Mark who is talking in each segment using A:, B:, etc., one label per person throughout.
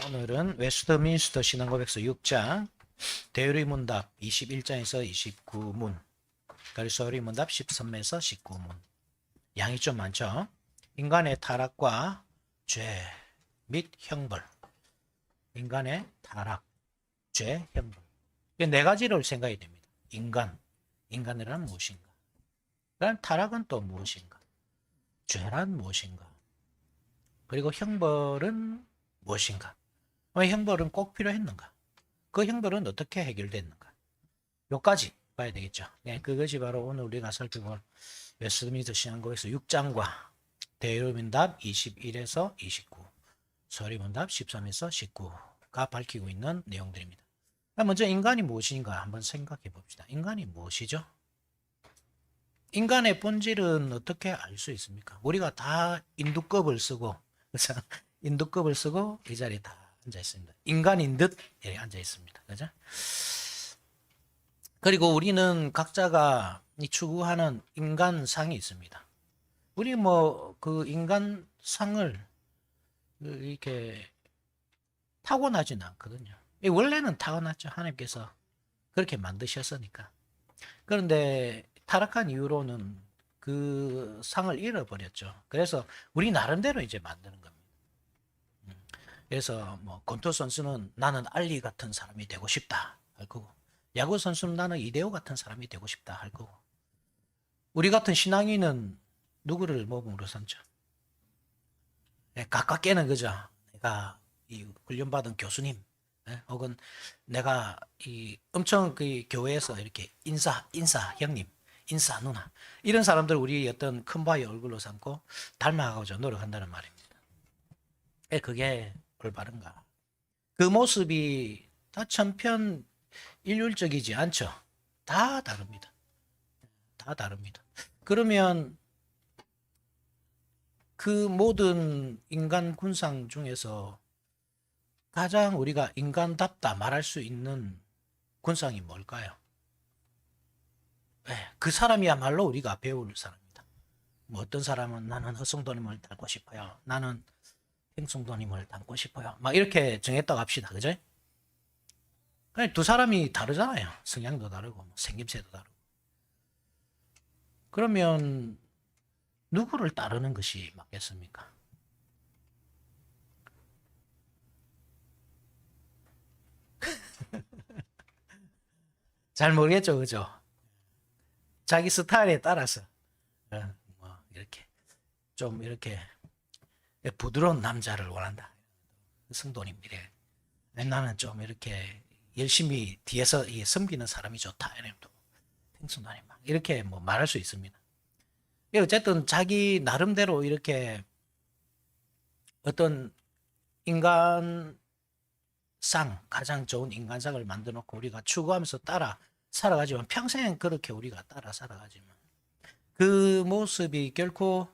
A: 오늘은 웨스트민스터 신앙고백서 6장 대의문답 21장에서 29문, 그리고 의문답 13에서 19문. 양이 좀 많죠. 인간의 타락과 죄 및 형벌. 인간의 타락, 죄, 형벌. 이 네 가지를 생각해야 됩니다. 인간이란 무엇인가? 그럼 타락은 또 무엇인가? 죄란 무엇인가? 그리고 형벌은 무엇인가? 형벌은 꼭 필요했는가? 그 형벌은 어떻게 해결됐는가? 요까지 봐야 되겠죠. 네, 그것이 바로 오늘 우리가 살펴볼 웨스트민스터 신앙고백서 6장과 대의문답 21에서 29, 서리문답 13에서 19가 밝히고 있는 내용들입니다. 먼저 인간이 무엇인가 한번 생각해 봅시다. 인간이 무엇이죠? 인간의 본질은 어떻게 알 수 있습니까? 우리가 다 인두껍을 쓰고, 그래서 인두껍을 쓰고 이 자리에 다 앉아 있습니다. 인간인 듯 이렇게 앉아 있습니다. 그죠? 그리고 우리는 각자가 추구하는 인간상이 있습니다. 우리 그 인간상을 이렇게 타고나지는 않거든요. 원래는 타고났죠. 하나님께서 그렇게 만드셨으니까. 그런데 타락한 이후로는 그 상을 잃어버렸죠. 그래서 우리 나름대로 이제 만드는 겁니다. 그래서 권투 선수는 나는 알리 같은 사람이 되고 싶다 할 거고, 야구 선수는 나는 이대호 같은 사람이 되고 싶다 할 거고, 우리 같은 신앙인은 누구를 몸으로 삼죠? 가깝게는 그죠. 내가 이 훈련받은 교수님, 혹은 내가 이 엄청 그 교회에서 이렇게 인사 형님, 인사 누나, 이런 사람들 우리 어떤 큰 바위 얼굴로 삼고 닮아가고자 노력한다는 말입니다. 그게 올바른가? 그 모습이 다 천편일률적이지 않죠. 다 다릅니다. 다 다릅니다. 그러면 그 모든 인간 군상 중에서 가장 우리가 인간답다 말할 수 있는 군상이 뭘까요? 그 사람이야말로 우리가 배울 사람입니다. 어떤 사람은 나는 허성도님을 닮고 싶어요. 나는 행성도님을 닮고 싶어요. 막 이렇게 정했다고 합시다. 그죠? 두 사람이 다르잖아요. 성향도 다르고 생김새도 다르고. 그러면 누구를 따르는 것이 맞겠습니까? 잘 모르겠죠. 그죠? 자기 스타일에 따라서 이렇게 좀 이렇게 부드러운 남자를 원한다. 성도님 이래. 나는 좀 이렇게 열심히 뒤에서 섬기는 사람이 좋다. 행성도님 이렇게 말할 수 있습니다. 어쨌든 자기 나름대로 이렇게 어떤 인간상, 가장 좋은 인간상을 만들어 놓고 우리가 추구하면서 따라 살아가지만, 평생 그렇게 우리가 따라 살아가지만 그 모습이 결코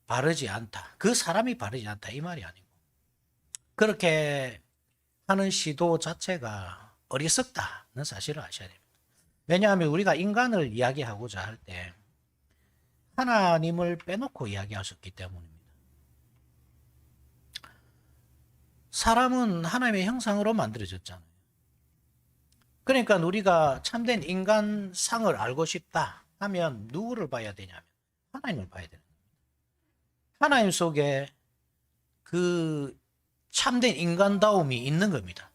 A: 바르지 않다. 그 사람이 바르지 않다. 이 말이 아니고, 그렇게 하는 시도 자체가 어리석다는 사실을 아셔야 됩니다. 왜냐하면 우리가 인간을 이야기하고자 할 때 하나님을 빼놓고 이야기하셨기 때문입니다. 사람은 하나님의 형상으로 만들어졌잖아요. 그러니까 우리가 참된 인간상을 알고 싶다 하면 누구를 봐야 되냐면 하나님을 봐야 되는 겁니다. 하나님 속에 그 참된 인간다움이 있는 겁니다.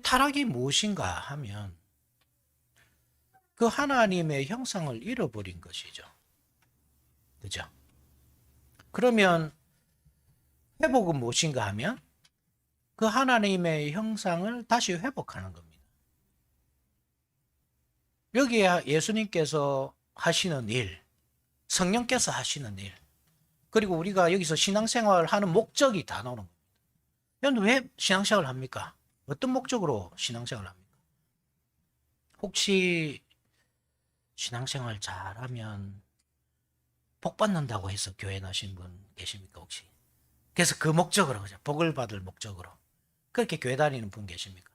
A: 타락이 무엇인가 하면 그 하나님의 형상을 잃어버린 것이죠. 그죠? 그러면 회복은 무엇인가 하면 그 하나님의 형상을 다시 회복하는 겁니다. 여기에 예수님께서 하시는 일, 성령께서 하시는 일, 그리고 우리가 여기서 신앙생활을 하는 목적이 다 나오는 겁니다. 여러분 왜 신앙생활을 합니까? 어떤 목적으로 신앙생활을 합니까? 혹시 신앙생활 잘하면 복 받는다고 해서 교회 나신 분 계십니까 혹시? 그래서 그 목적으로, 그죠? 복을 받을 목적으로 그렇게 교회 다니는 분 계십니까?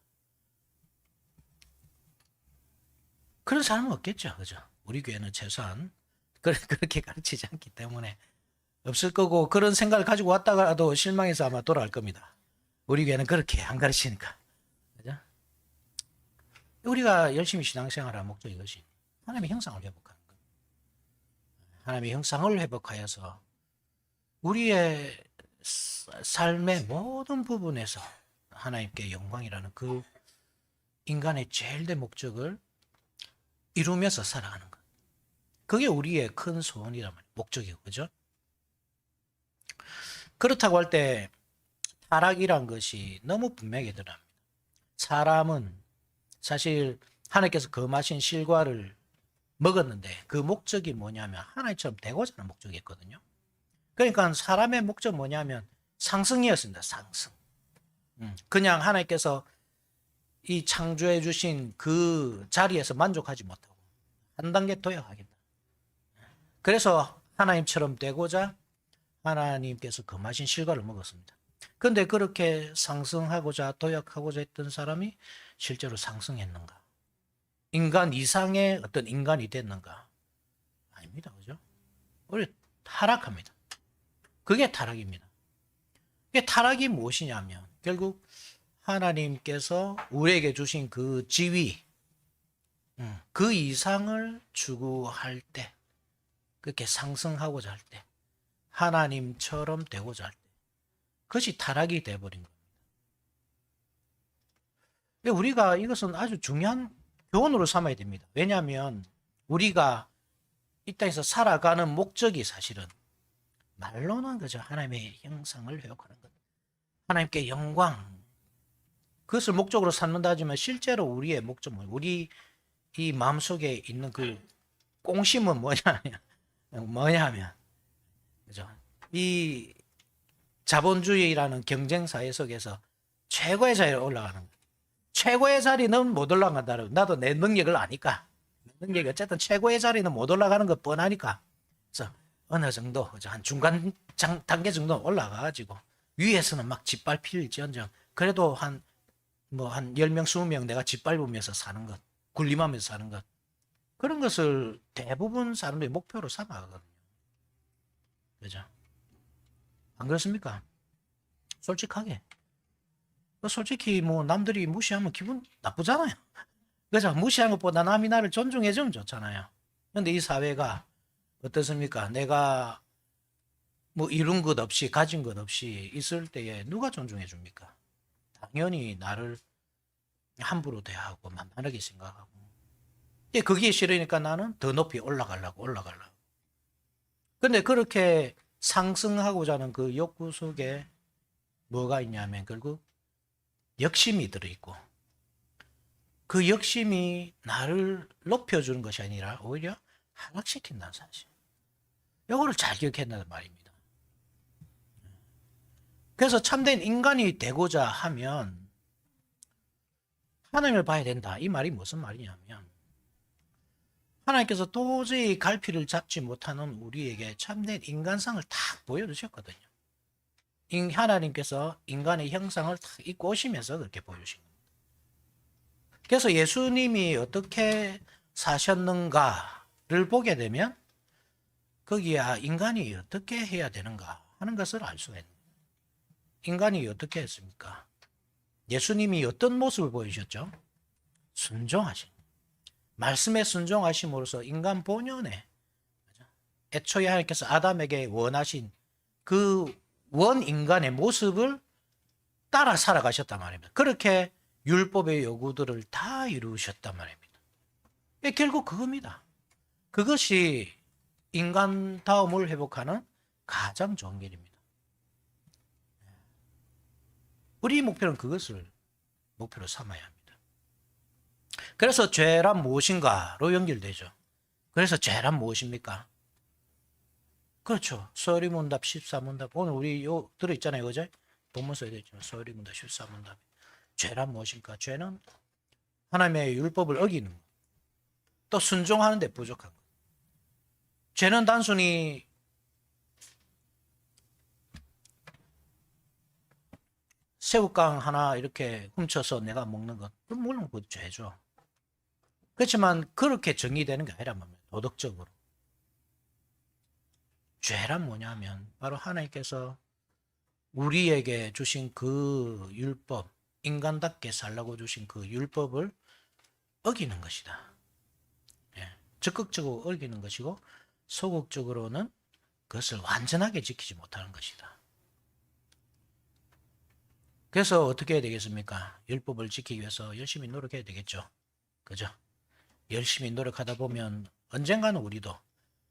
A: 그런 사람은 없겠죠. 그죠? 우리 교회는 최소한 그렇게 가르치지 않기 때문에 없을 거고, 그런 생각을 가지고 왔다가도 실망해서 아마 돌아갈 겁니다. 우리 교회는 그렇게 안 가르치니까. 그죠? 우리가 열심히 신앙생활할 목적이 이것이 하나님의 형상을 회복하는 것. 하나님의 형상을 회복하여서 우리의 삶의 모든 부분에서 하나님께 영광이라는 그 인간의 제일 된 목적을 이루면서 살아가는 것. 그게 우리의 큰 소원이란 말이에요. 목적이고, 그죠? 그렇다고 할 때 타락이란 것이 너무 분명하게 드러납니다. 사람은 사실 하나님께서 거하신 실과를 먹었는데 그 목적이 뭐냐면 하나님처럼 되고자 하는 목적이었거든요. 그러니까 사람의 목적 뭐냐면 상승이었습니다. 상승. 그냥 하나님께서 이 창조해 주신 그 자리에서 만족하지 못하고 한 단계 도약하겠다. 그래서 하나님처럼 되고자 하나님께서 금하신 실과를 먹었습니다. 그런데 그렇게 상승하고자 도약하고자 했던 사람이 실제로 상승했는가? 인간 이상의 어떤 인간이 됐는가? 아닙니다. 그죠? 우리 타락합니다. 그게 타락입니다. 그게 타락이 무엇이냐면 결국 하나님께서 우리에게 주신 그 지위, 그 이상을 추구할 때, 그렇게 상승하고자 할 때, 하나님처럼 되고자 할 때, 그것이 타락이 되어버린 겁니다. 우리가 이것은 아주 중요한 교훈으로 삼아야 됩니다. 왜냐하면 우리가 이 땅에서 살아가는 목적이 사실은 말로는 그저 하나님의 형상을 회복하는 것, 하나님께 영광, 그것을 목적으로 삼는다 하지만 실제로 우리의 목적은 우리 이 마음속에 있는 그 꽁심은 뭐냐면 그죠? 이 자본주의라는 경쟁사회 속에서 최고의 자리에 올라가는 거. 최고의 자리는 못 올라간다. 나도 내 능력을 아니까. 능력이 어쨌든 최고의 자리는 못 올라가는 거 뻔하니까. 그래서 어느 정도 한 중간 단계 정도 올라가가지고 위에서는 막 짓밟힐지언정 그래도 한 10명, 20명 내가 짓밟으면서 사는 것, 군림하면서 사는 것. 그런 것을 대부분 사람들이 목표로 삼아가거든요. 그죠? 안 그렇습니까? 솔직하게. 솔직히 남들이 무시하면 기분 나쁘잖아요. 그죠? 무시하는 것보다 남이 나를 존중해주면 좋잖아요. 근데 이 사회가 어떻습니까? 내가 이룬 것 없이, 가진 것 없이 있을 때에 누가 존중해 줍니까? 당연히 나를 함부로 대하고 만만하게 생각하고. 그게 싫으니까 나는 더 높이 올라가려고. 근데 그렇게 상승하고자 하는 그 욕구 속에 뭐가 있냐면 결국 욕심이 들어있고, 그 욕심이 나를 높여주는 것이 아니라 오히려 하락시킨다는 사실. 이거를 잘 기억해야 된다는 말입니다. 그래서 참된 인간이 되고자 하면 하나님을 봐야 된다. 이 말이 무슨 말이냐면 하나님께서 도저히 갈피를 잡지 못하는 우리에게 참된 인간상을 탁 보여주셨거든요. 하나님께서 인간의 형상을 탁 입고 오시면서 그렇게 보여주신 겁니다. 그래서 예수님이 어떻게 사셨는가를 보게 되면 거기에 인간이 어떻게 해야 되는가 하는 것을 알 수가 있는 거예요. 인간이 어떻게 했습니까? 예수님이 어떤 모습을 보이셨죠? 순종하신. 말씀에 순종하심으로써 인간 본연에 애초에 하나님께서 아담에게 원하신 그 원인간의 모습을 따라 살아가셨단 말입니다. 그렇게 율법의 요구들을 다 이루셨단 말입니다. 결국 그겁니다. 그것이 인간다움을 회복하는 가장 좋은 길입니다. 우리 목표는 그것을 목표로 삼아야 합니다. 그래서 죄란 무엇인가로 연결되죠. 그래서 죄란 무엇입니까? 그렇죠. 서리문답 14문답. 오늘 우리 들어있잖아요. 그죠? 본문서에 들어있지만 서리문답 14문답. 죄란 무엇입니까? 죄는 하나님의 율법을 어기는 것. 또 순종하는 데 부족한 것. 죄는 단순히 새우깡 하나 이렇게 훔쳐서 내가 먹는 것. 그럼 물론 그것도 죄죠. 그렇지만 그렇게 정의되는 게 아니란 말이에요. 도덕적으로. 죄란 뭐냐면 바로 하나님께서 우리에게 주신 그 율법, 인간답게 살라고 주신 그 율법을 어기는 것이다. 예, 적극적으로 어기는 것이고 소극적으로는 그것을 완전하게 지키지 못하는 것이다. 그래서 어떻게 해야 되겠습니까? 율법을 지키기 위해서 열심히 노력해야 되겠죠. 그죠? 열심히 노력하다 보면 언젠가는 우리도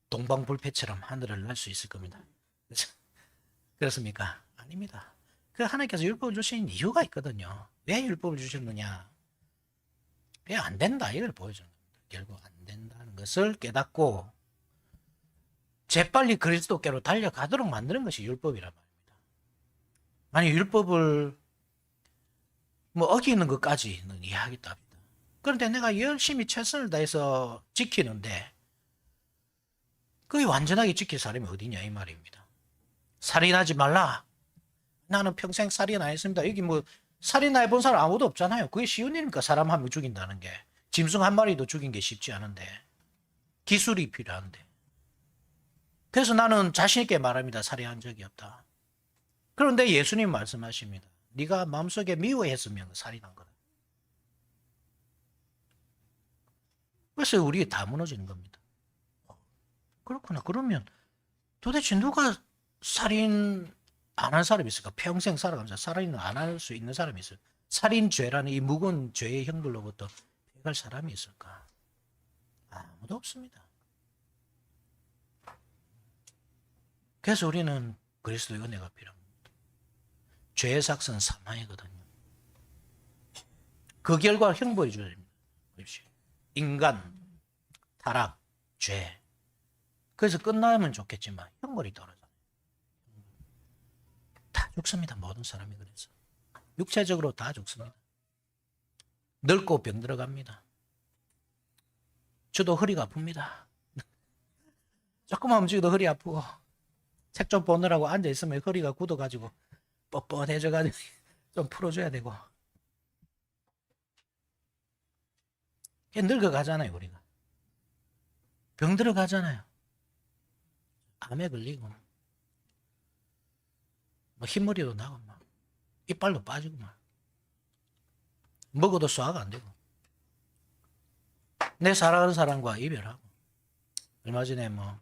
A: 동방불패처럼 하늘을 날 수 있을 겁니다. 그죠? 그렇습니까? 아닙니다. 그 하나님께서 율법을 주신 이유가 있거든요. 왜 율법을 주셨느냐? 왜 안 된다 이걸 보여주는 겁니다. 결국 안 된다는 것을 깨닫고 재빨리 그리스도께로 달려가도록 만드는 것이 율법이란 말입니다. 아니 율법을 뭐 어기는 것까지는 이해하겠다 합니다. 그런데 내가 열심히 최선을 다해서 지키는데 그게 완전하게 지킬 사람이 어디냐 이 말입니다. 살인하지 말라. 나는 평생 살인 안 했습니다. 여기 뭐 살인 해본 사람 아무도 없잖아요. 그게 쉬운 일입니까? 사람 한 명 죽인다는 게. 짐승 한 마리도 죽인 게 쉽지 않은데. 기술이 필요한데. 그래서 나는 자신 있게 말합니다. 살인한 적이 없다. 그런데 예수님 말씀하십니다. 네가 마음속에 미워했으면 살인한 거다. 그래서 우리 다 무너지는 겁니다. 그렇구나. 그러면 도대체 누가 살인 안 한 사람이 있을까? 평생 살아가면서 살인을 안 할 수 있는 사람이 있을까? 살인죄라는 이 무거운 죄의 형벌로부터 피할 사람이 있을까? 아무도 없습니다. 그래서 우리는 그리스도의 은혜가 필요합니다. 죄의 삭은 사망이거든요. 그 결과 형벌이 주어집니다. 인간, 타락, 죄. 그래서 끝나면 좋겠지만 형벌이 떨어져요. 다 죽습니다. 모든 사람이 그래서. 육체적으로 다 죽습니다. 늙고 병들어갑니다. 저도 허리가 아픕니다. 조금만 움직여도 허리 아프고 책 좀 보느라고 앉아있으면 허리가 굳어가지고 뻣뻣해져가지고 좀 풀어줘야 되고 늙어가잖아요. 우리가 병들어가잖아요. 암에 걸리고 뭐 흰머리도 나고 막 이빨도 빠지고 막 먹어도 소화가 안 되고 내 사랑하는 사람과 이별하고 얼마 전에 뭐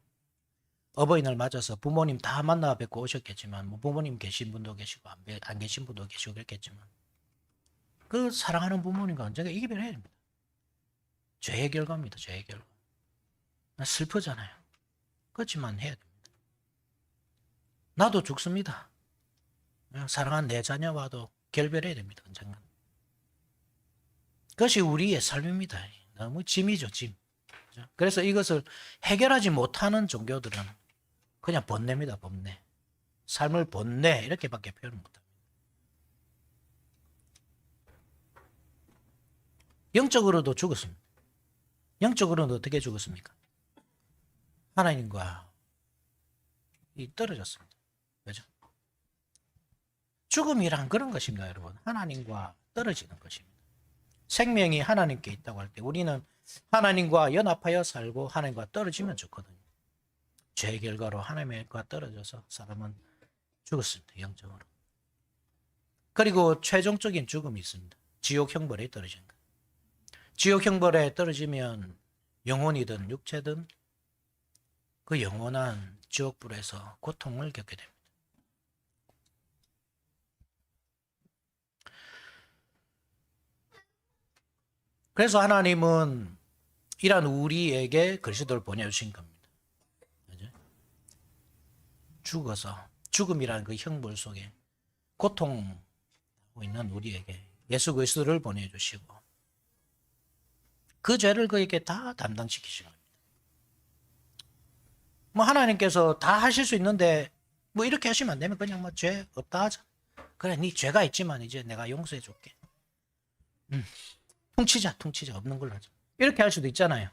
A: 어버이날 맞아서 부모님 다 만나 뵙고 오셨겠지만 뭐 부모님 계신 분도 계시고 안 계신 분도 계시고 그랬겠지만 그 사랑하는 부모님과 언젠가 이별해야 됩니다. 죄의 결과입니다. 죄의 결과. 슬프잖아요. 그렇지만 해야 됩니다. 나도 죽습니다. 사랑한 내 자녀와도 결별해야 됩니다. 언젠가. 그것이 우리의 삶입니다. 너무 짐이죠, 짐. 그래서 이것을 해결하지 못하는 종교들은 그냥 번뇌입니다, 번뇌. 삶을 번뇌 이렇게밖에 표현을 못합니다. 영적으로도 죽었습니다. 영적으로는 어떻게 죽었습니까? 하나님과 떨어졌습니다. 그죠? 죽음이란 그런 것입니다, 여러분. 하나님과 떨어지는 것입니다. 생명이 하나님께 있다고 할 때 우리는 하나님과 연합하여 살고 하나님과 떨어지면 좋거든요. 죄의 결과로 하나님과 떨어져서 사람은 죽었습니다. 영적으로. 그리고 최종적인 죽음이 있습니다. 지옥 형벌에 떨어지는 것. 지옥 형벌에 떨어지면 영혼이든 육체든 그 영원한 지옥불에서 고통을 겪게 됩니다. 그래서 하나님은 이런 우리에게 그리스도를 보내주신 겁니다. 그죠? 죽어서 죽음이라는 그 형벌 속에 고통하고 있는 우리에게 예수 그리스도를 보내주시고 그 죄를 그에게 다 담당시키신 겁니다. 뭐 하나님께서 다 하실 수 있는데 뭐 이렇게 하시면 안 되면 그냥 뭐 죄 없다 하자. 그래 네 죄가 있지만 이제 내가 용서해 줄게. 퉁치자 없는 걸로 하자. 이렇게 할 수도 있잖아요.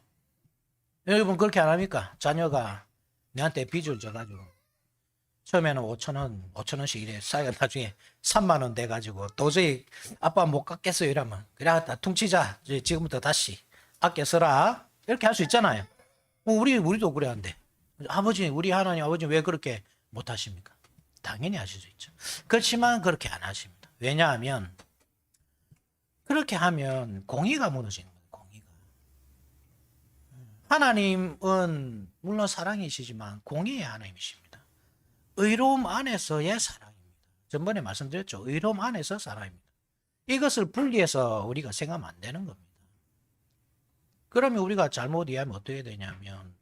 A: 여러분 그렇게 안 합니까? 자녀가 내한테 빚을 져가지고 처음에는 5,000원씩 이래 쌓여 나중에 3만 원 돼가지고 도저히 아빠 못 갚겠어요 이러면 그래 다 퉁치자. 지금부터 다시 아껴 써라. 이렇게 할 수 있잖아요. 우리도 그래야 한대. 아버지, 우리 하나님 아버지 왜 그렇게 못하십니까? 당연히 하실 수 있죠. 그렇지만 그렇게 안 하십니다. 왜냐하면 그렇게 하면 공의가 무너지는 거예요. 공의가. 하나님은 물론 사랑이시지만 공의의 하나님이십니다. 의로움 안에서의 사랑입니다. 전번에 말씀드렸죠. 의로움 안에서 사랑입니다. 이것을 분리해서 우리가 생각하면 안 되는 겁니다. 그러면 우리가 잘못 이해하면 어떻게 되냐면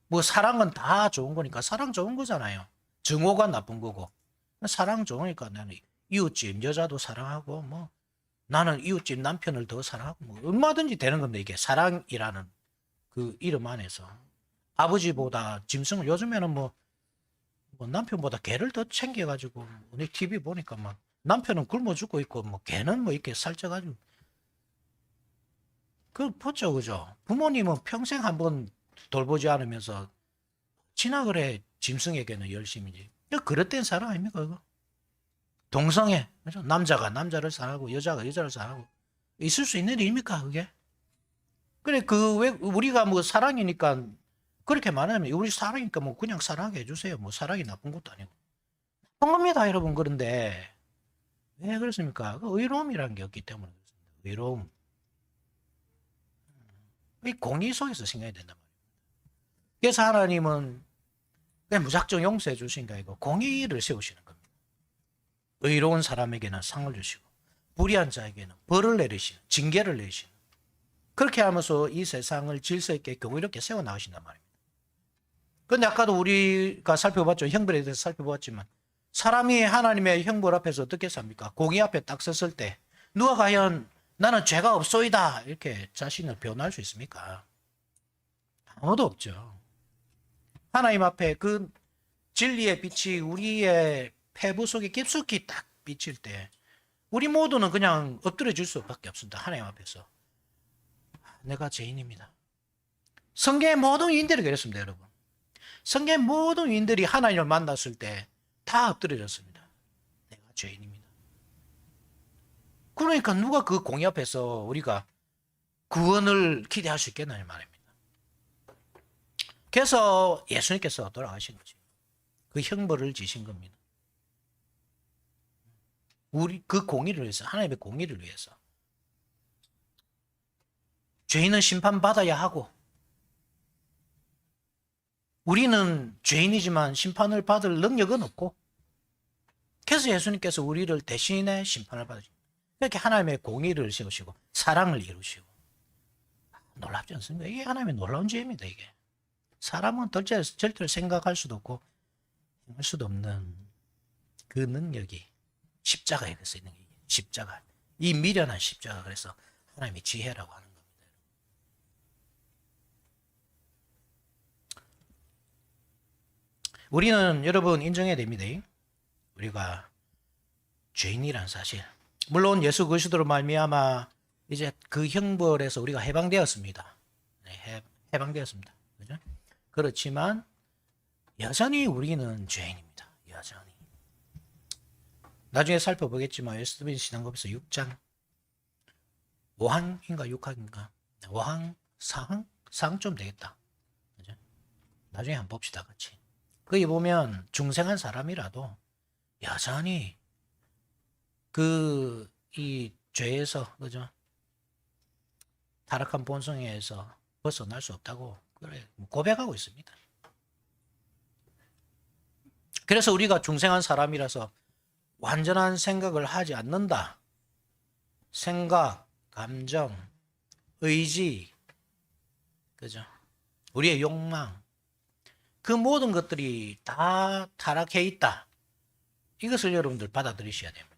A: 뭐 사랑은 다 좋은 거니까 사랑 좋은 거잖아요. 증오가 나쁜 거고. 사랑 좋으니까 나는 이웃집 여자도 사랑하고 뭐 나는 이웃집 남편을 더 사랑하고 뭐 얼마든지 되는 겁니다. 이게 사랑이라는 그 이름 안에서 아버지보다 짐승을 요즘에는 뭐 남편보다 개를 더 챙겨가지고 우리 TV 보니까 막 남편은 굶어 죽고 있고 뭐 개는 뭐 이렇게 살쪄가지고 그 보죠, 그죠? 부모님은 평생 한번 돌보지 않으면서 지나그래 짐승에게는 열심이지. 이거 그릇된 사랑 아닙니까, 그거? 동성애, 그죠? 남자가 남자를 사랑하고 여자가 여자를 사랑하고 있을 수 있는 일입니까, 그게? 그래, 왜 우리가 뭐 사랑이니까 그렇게 말하면 우리 사랑이니까 뭐 그냥 사랑하게 해주세요. 뭐 사랑이 나쁜 것도 아니고. 나쁜 겁니다, 여러분. 그런데 왜 그렇습니까? 그 의로움이라는 게 없기 때문에 그렇습니다. 의로움. 이 공의 속에서 생각해야 된단 말이에요. 그래서 하나님은 그냥 무작정 용서해 주신 게 아니고 공의를 세우시는 겁니다. 의로운 사람에게는 상을 주시고 불의한 자에게는 벌을 내리시는, 징계를 내리시는, 그렇게 하면서 이 세상을 질서 있게 경이롭게 세워나가신단 말입니다. 근데 아까도 우리가 살펴봤죠. 형벌에 대해서 살펴봤지만 사람이 하나님의 형벌 앞에서 어떻게 삽니까? 공의 앞에 딱 섰을 때 누가 과연 나는 죄가 없소이다 이렇게 자신을 변호할 수 있습니까? 아무도 없죠. 하나님 앞에 그 진리의 빛이 우리의 폐부 속에 깊숙이 딱 비칠 때 우리 모두는 그냥 엎드려 줄 수밖에 없습니다. 하나님 앞에서. 내가 죄인입니다. 성경의 모든 유인들이 그랬습니다, 여러분. 성경의 모든 유인들이 하나님을 만났을 때 다 엎드려졌습니다. 내가 죄인입니다. 그러니까 누가 그 공의 앞에서 우리가 구원을 기대할 수 있겠느냐 말입니다. 그래서 예수님께서 돌아가신 거죠. 그 형벌을 지신 겁니다. 우리 그 공의를 위해서, 하나님의 공의를 위해서. 죄인은 심판받아야 하고 우리는 죄인이지만 심판을 받을 능력은 없고 그래서 예수님께서 우리를 대신에 심판을 받으시고 이렇게 하나님의 공의를 세우시고 사랑을 이루시고 놀랍지 않습니까? 이게 하나님의 놀라운 죄입니다. 이게 사람은 절대로 생각할 수도 없고 행할 수도 없는 그 능력이 십자가에 그래서 있는 게 십자가, 이 미련한 십자가, 그래서 하나님의 지혜라고 하는 겁니다. 우리는 여러분 인정해야 됩니다. 우리가 죄인이란 사실. 물론 예수 그리스도로 말미암아 이제 그 형벌에서 우리가 해방되었습니다. 네, 해방되었습니다. 그죠? 그렇지만 여전히 우리는 죄인입니다. 여전히. 나중에 살펴보겠지만 예수님이 신앙법에서 6장 5항인가 6항인가 5항 4항 4항 되겠다. 그죠? 나중에 한번 봅시다, 같이. 거기 보면 중생한 사람이라도 여전히 이 죄에서, 그죠? 타락한 본성에서 벗어날 수 없다고 고백하고 있습니다. 그래서 우리가 중생한 사람이라서 완전한 생각을 하지 않는다. 생각, 감정, 의지, 그죠? 우리의 욕망, 그 모든 것들이 다 타락해 있다. 이것을 여러분들 받아들이셔야 됩니다.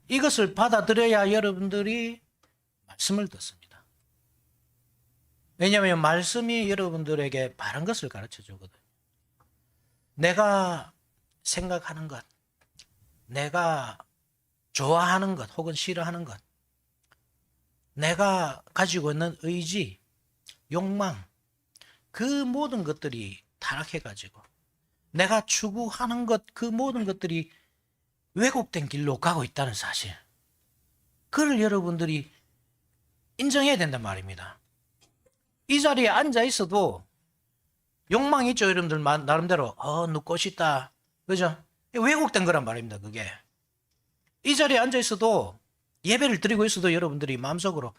A: 이것을 받아들여야 여러분들이 말씀을 듣습니다. 왜냐하면 말씀이 여러분들에게 바른 것을 가르쳐 주거든요. 내가 생각하는 것, 내가 좋아하는 것 혹은 싫어하는 것, 내가 가지고 있는 의지, 욕망, 그 모든 것들이 타락해가지고 내가 추구하는 것, 그 모든 것들이 왜곡된 길로 가고 있다는 사실, 그걸 여러분들이 인정해야 된단 말입니다. 이 자리에 앉아 있어도 욕망이 있죠. 여러분들 나름대로 눈꽃 있다. 그죠? 왜곡된 거란 말입니다. 그게. 이 자리에 앉아 있어도 예배를 드리고 있어도 여러분들이 마음속으로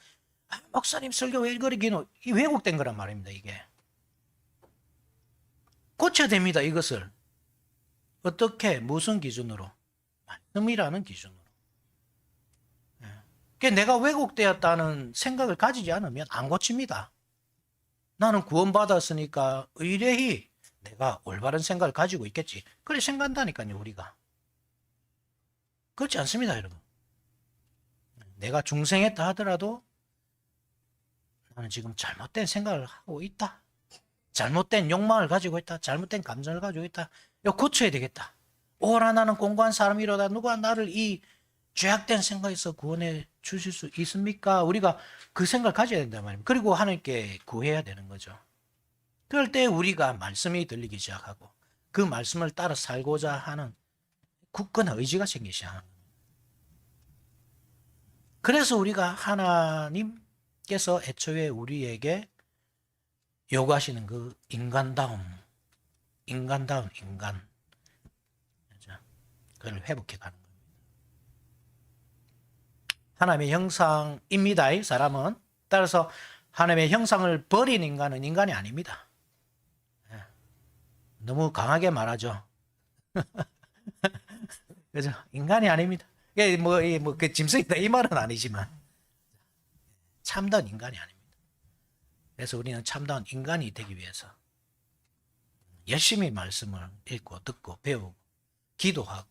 A: 목사님 설교 왜 그러기노? 이 왜곡된 거란 말입니다. 이게. 고쳐야 됩니다. 이것을. 어떻게 무슨 기준으로? 말씀이라는 기준으로. 그러니까 내가 왜곡되었다는 생각을 가지지 않으면 안 고칩니다. 나는 구원받았으니까 의뢰히 내가 올바른 생각을 가지고 있겠지. 그래 생각한다니까요. 우리가. 그렇지 않습니다. 여러분. 내가 중생했다 하더라도 나는 지금 잘못된 생각을 하고 있다. 잘못된 욕망을 가지고 있다. 잘못된 감정을 가지고 있다. 이거 고쳐야 되겠다. 오라 나는 공고한 사람이로다. 누가 나를 이 죄악된 생각에서 구원해 주실 수 있습니까? 우리가 그 생각을 가져야 된단 말입니다. 그리고 하나님께 구해야 되는 거죠. 그럴 때 우리가 말씀이 들리기 시작하고 그 말씀을 따라 살고자 하는 굳건한 의지가 생기기 시작합니다. 그래서 우리가 하나님께서 애초에 우리에게 요구하시는 그 인간. 그걸 회복해 가는 겁니다. 하나님의 형상입니다. 이 사람은. 따라서 하나님의 형상을 버린 인간은 인간이 아닙니다. 너무 강하게 말하죠. 그죠? 인간이 아닙니다. 그 짐승이다 이 말은 아니지만 참다운 인간이 아닙니다. 그래서 우리는 참다운 인간이 되기 위해서 열심히 말씀을 읽고 듣고 배우고 기도하고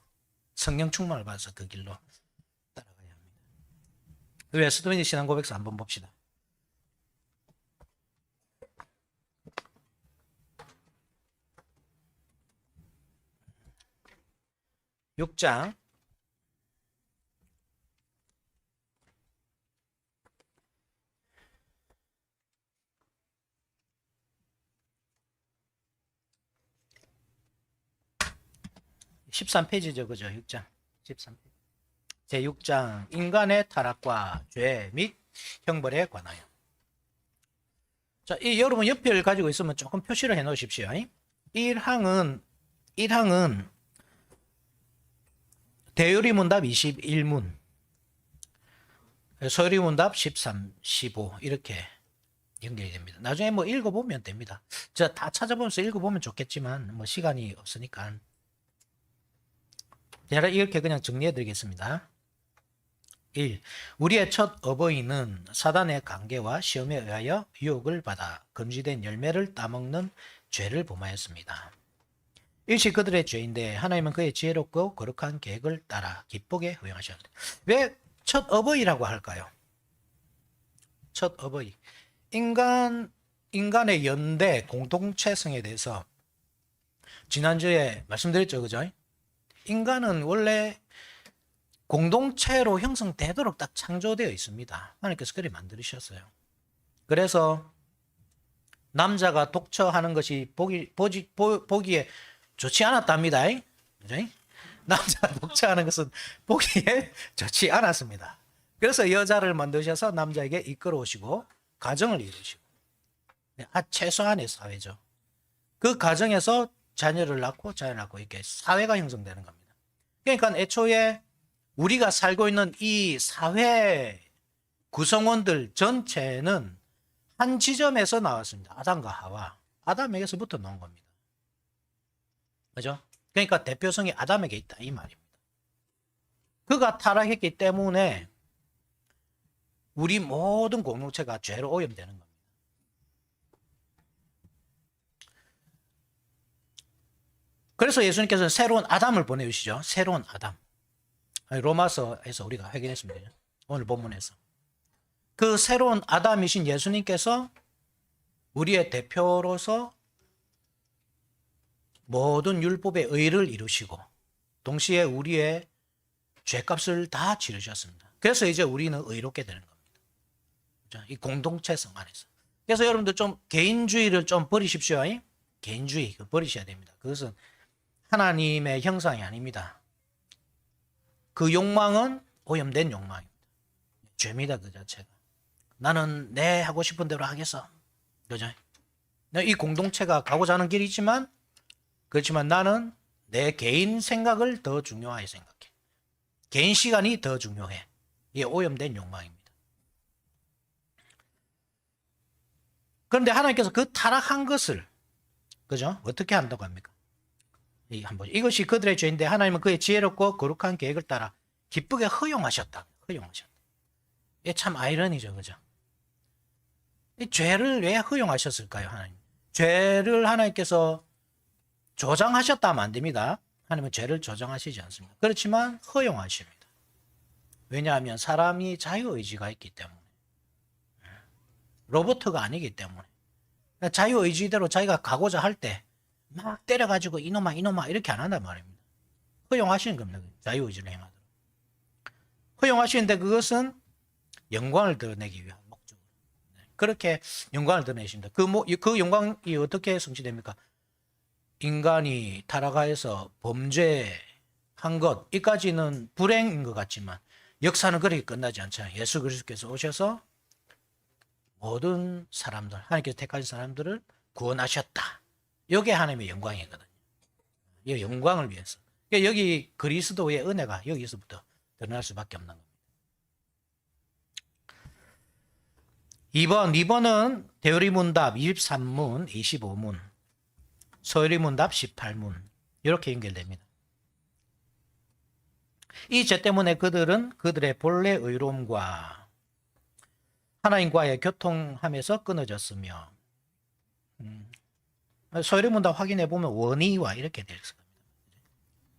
A: 성령 충만을 받아서 그 길로 따라가야 합니다. 웨스트민스터 신앙 고백서 한번 봅시다. (6장) 13페이지죠. 그죠? 6장 13페이지. 제6장 인간의 타락과 죄 및 형벌에 관하여. 자, 여러분 옆을 가지고 있으면 조금 표시를 해 놓으십시오. 1항은 대요리문답 21문, 소요리문답 13, 15 이렇게 연결이 됩니다. 나중에 뭐 읽어보면 됩니다. 저 다 찾아보면서 읽어보면 좋겠지만 뭐 시간이 없으니까 제가 이렇게 그냥 정리해 드리겠습니다. 1. 우리의 첫 어버이는 사단의 관계와 시험에 의하여 유혹을 받아 금지된 열매를 따먹는 죄를 범하였습니다. 일시 그들의 죄인데 하나님은 그의 지혜롭고 거룩한 계획을 따라 기쁘게 허용하셨는데 왜 첫 어버이라고 할까요? 첫 어버이. 인간의 연대 공동체성에 대해서 지난주에 말씀드렸죠. 그죠? 인간은 원래 공동체로 형성되도록 딱 창조되어 있습니다. 하나님께서 그렇게 만드셨어요. 그래서 남자가 독처하는 것이 보기에 좋지 않았답니다. 그죠? 남자가 독처하는 것은 보기에 좋지 않았습니다. 그래서 여자를 만드셔서 남자에게 이끌어오시고 가정을 이루시고 최소한의 사회죠. 그 가정에서 자녀를 낳고 이렇게 사회가 형성되는 겁니다. 그러니까 애초에 우리가 살고 있는 이 사회 구성원들 전체는 한 지점에서 나왔습니다. 아담과 하와. 아담에게서부터 나온 겁니다. 그죠? 그러니까 대표성이 아담에게 있다 이 말입니다. 그가 타락했기 때문에 우리 모든 공동체가 죄로 오염되는 겁니다. 그래서 예수님께서는 새로운 아담을 보내주시죠. 새로운 아담. 로마서에서 우리가 확인했습니다. 오늘 본문에서. 그 새로운 아담이신 예수님께서 우리의 대표로서 모든 율법의 의를 이루시고 동시에 우리의 죄값을 다 치르셨습니다. 그래서 이제 우리는 의롭게 되는 겁니다. 이 공동체성 안에서. 그래서 여러분들 좀 개인주의를 좀 버리십시오. 개인주의 버리셔야 됩니다. 그것은 하나님의 형상이 아닙니다. 그 욕망은 오염된 욕망입니다. 죄입니다. 그 자체가. 나는 내 하고 싶은 대로 하겠어. 그죠? 이 공동체가 가고자 하는 길이지만, 그렇지만 나는 내 개인 생각을 더 중요하게 생각해. 개인 시간이 더 중요해. 이게 오염된 욕망입니다. 그런데 하나님께서 그 타락한 것을, 그죠? 어떻게 한다고 합니까? 이것이 그들의 죄인데 하나님은 그의 지혜롭고 거룩한 계획을 따라 기쁘게 허용하셨다. 허용하셨다. 이게 참 아이러니죠. 그죠? 이 죄를 왜 허용하셨을까요? 하나님. 죄를 하나님께서 조장하셨다 하면 안 됩니다. 하나님은 죄를 조장하시지 않습니다. 그렇지만 허용하십니다. 왜냐하면 사람이 자유의지가 있기 때문에. 로봇가 아니기 때문에. 자유의지대로 자기가 가고자 할 때 막 때려가지고 이놈아 이렇게 안 한단 말입니다. 허용하시는 겁니다. 자유의지를 행하도록. 허용하시는데 그것은 영광을 드러내기 위한 목적으로. 그렇게 영광을 드러내십니다. 그 영광이 어떻게 성취됩니까? 인간이 타락하여서 범죄한 것, 이까지는 불행인 것 같지만 역사는 그렇게 끝나지 않잖아요. 예수 그리스도께서 오셔서 모든 사람들, 하나님께서 택하신 사람들을 구원하셨다. 이게 하나님의 영광이거든요. 이 영광을 위해서. 여기 그리스도의 은혜가 여기서부터 드러날 수밖에 없는 겁니다. 2번은 대요리문답 23문, 25문, 서요리문답 18문 이렇게 연결됩니다. 이 죄 때문에 그들은 그들의 본래 의로움과 하나님과의 교통함에서 끊어졌으며, 서요리문답 확인해 보면 원의와 이렇게 되어 있습니다.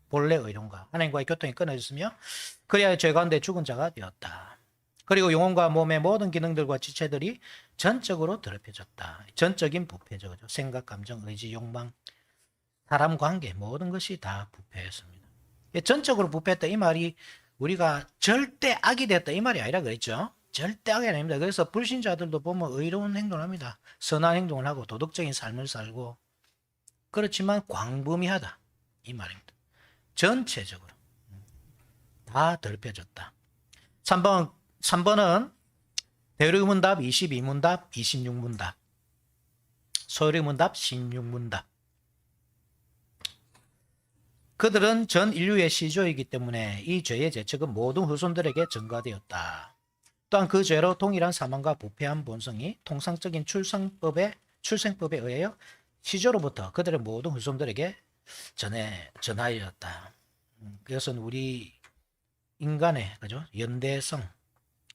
A: 본래 의로움과 하나님과의 교통이 끊어졌으며 그래야 죄 가운데 죽은 자가 되었다. 그리고 영혼과 몸의 모든 기능들과 지체들이 전적으로 더럽혀졌다. 전적인 부패죠. 생각, 감정, 의지, 욕망, 사람 관계 모든 것이 다 부패했습니다. 전적으로 부패했다 이 말이 우리가 절대 악이 됐다 이 말이 아니라 그랬죠. 절대 악이 아닙니다. 그래서 불신자들도 보면 의로운 행동을 합니다. 선한 행동을 하고 도덕적인 삶을 살고, 그렇지만 광범위하다 이 말입니다. 전체적으로 다 더럽혀졌다. 3번은 대요리문답 22문답 26문답, 서요리문답 16문답. 그들은 전 인류의 시조이기 때문에 이 죄의 재책은 모든 후손들에게 전가되었다. 또한 그 죄로 동일한 사망과 부패한 본성이 통상적인 출생법에 의하여 시조로부터 그들의 모든 후손들에게 전하였다. 그것은 우리 인간의 그죠? 연대성,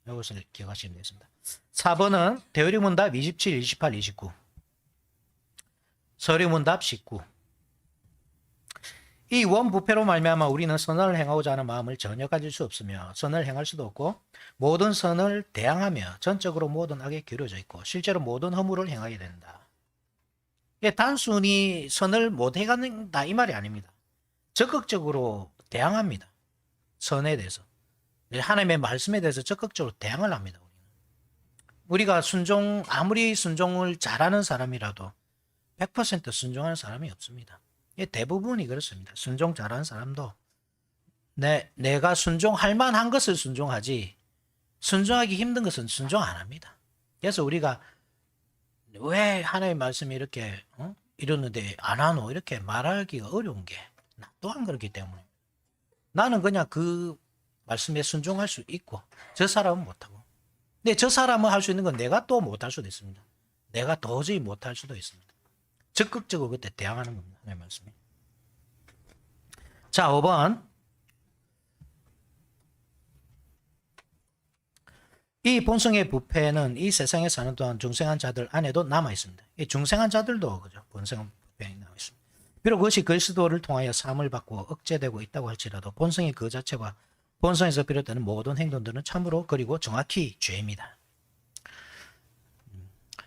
A: 이것을 기억하시면 되겠습니다. 4번은 대요리문답 27, 28, 29, 서요리문답 19. 이 원부패로 말미암아 우리는 선을 행하고자 하는 마음을 전혀 가질 수 없으며 선을 행할 수도 없고 모든 선을 대항하며 전적으로 모든 악에 기울어져 있고 실제로 모든 허물을 행하게 된다. 이게 단순히 선을 못 해간다 이 말이 아닙니다. 적극적으로 대항합니다. 선에 대해서. 하나님의 말씀에 대해서 적극적으로 대항을 합니다. 우리가 아무리 순종을 잘하는 사람이라도 100% 순종하는 사람이 없습니다. 대부분이 그렇습니다. 순종 잘하는 사람도 내가 순종할 만한 것을 순종하지 순종하기 힘든 것은 순종 안 합니다. 그래서 우리가 왜 하나님의 말씀이 이렇게 이러는데 안 하노 이렇게 말하기가 어려운 게 나 또한 그렇기 때문에 나는 그냥 그 말씀에 순종할 수 있고 저 사람은 못하고, 근데 저 사람은 할 수 있는 건 내가 또 못할 수도 있습니다. 내가 도저히 못할 수도 있습니다. 적극적으로 그때 대항하는 겁니다. 하나님의 말씀이. 자, 5번. 이 본성의 부패는 이 세상에 사는 동안 중생한 자들 안에도 남아 있습니다. 이 중생한 자들도 그죠? 본성 부패에 남아 있습니다. 비록 그것이 그리스도를 통하여 사함을 받고 억제되고 있다고 할지라도 본성의 그 자체와 본성에서 비롯되는 모든 행동들은 참으로 그리고 정확히 죄입니다.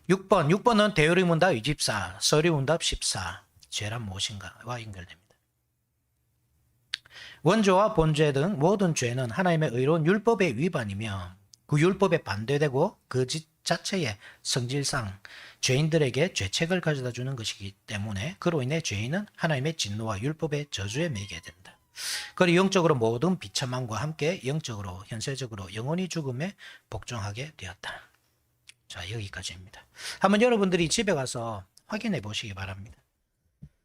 A: 6번은 대요리문답 24, 서요리문답 14, 죄란 무엇인가와 연결됩니다. 원죄와 본죄 등 모든 죄는 하나님의 의로운 율법의 위반이며 그 율법에 반대되고 그 자체의 성질상 죄인들에게 죄책을 가져다 주는 것이기 때문에 그로 인해 죄인은 하나님의 진노와 율법의 저주에 매이게 된다. 그리고 영적으로 모든 비참함과 함께 영적으로 현세적으로 영원히 죽음에 복종하게 되었다. 자, 여기까지입니다. 한번 여러분들이 집에 가서 확인해 보시기 바랍니다.